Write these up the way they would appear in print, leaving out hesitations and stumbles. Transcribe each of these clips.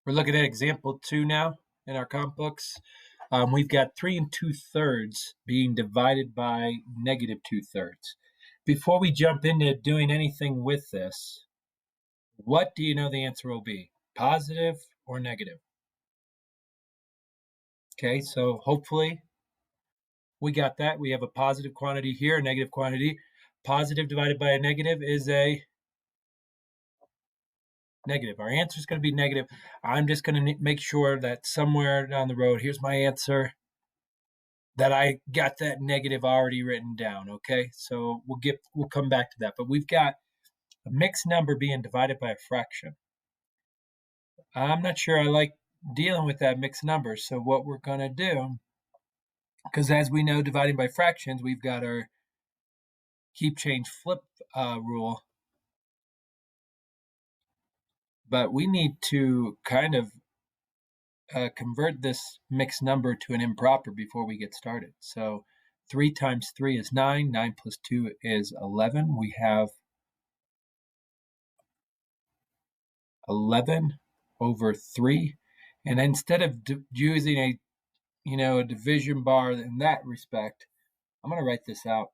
We're looking at example 2 now in our comp books. We've got 3 2/3 being divided by negative 2/3. Before we jump into doing anything with this, what do you know the answer will be? Positive or negative? Okay, so hopefully we got that. We have a positive quantity here, a negative quantity. Positive divided by a negative is a negative. Our answer is going to be negative. I'm just going to make sure that somewhere down the road, here's my answer, that I got that negative already written down. Okay, so we'll come back to that. But we've got a mixed number being divided by a fraction. I'm not sure I like dealing with that mixed number. So what we're going to do, because as we know, dividing by fractions, we've got our keep, change, flip rule. But we need to kind of convert this mixed number to an improper before we get started. So 3 times 3 is 9. 9 plus 2 is 11. We have 11 over 3. And instead of using a division bar in that respect, I'm going to write this out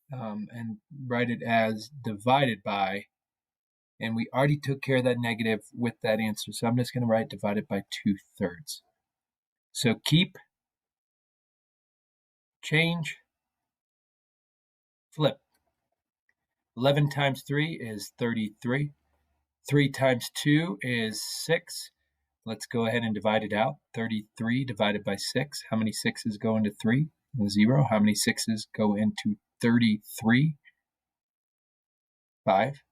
and write it as divided by. And we already took care of that negative with that answer. So I'm just going to write divided by 2/3. So keep, change, flip. 11 times 3 is 33. 3 times 2 is 6. Let's go ahead and divide it out. 33 divided by 6. How many 6's go into 3? 0. How many 6's go into 33? 5.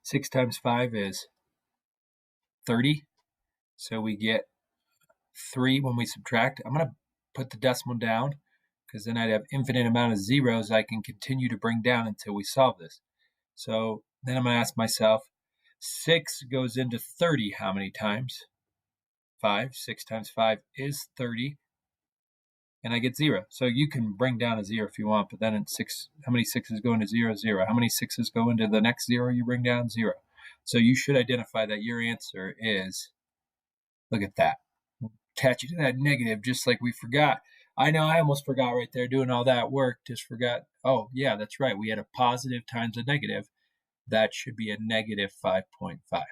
6 times 5 is 30. So we get 3 when we subtract. I'm going to put the decimal down because then I'd have infinite amount of zeros I can continue to bring down until we solve this. So then I'm going to ask myself, 6 goes into 30 how many times? 5. 6 times 5 is 30. And I get 0. So you can bring down a 0 if you want, but then it's 6. How many 6's go into 0? 0. How many 6's go into the next 0 you bring down? 0. So you should identify that your answer is, look at that. Attach it to that negative just like we forgot. I know I almost forgot right there doing all that work. Just forgot. Oh, yeah, that's right. We had a positive times a negative. That should be a negative 5.5.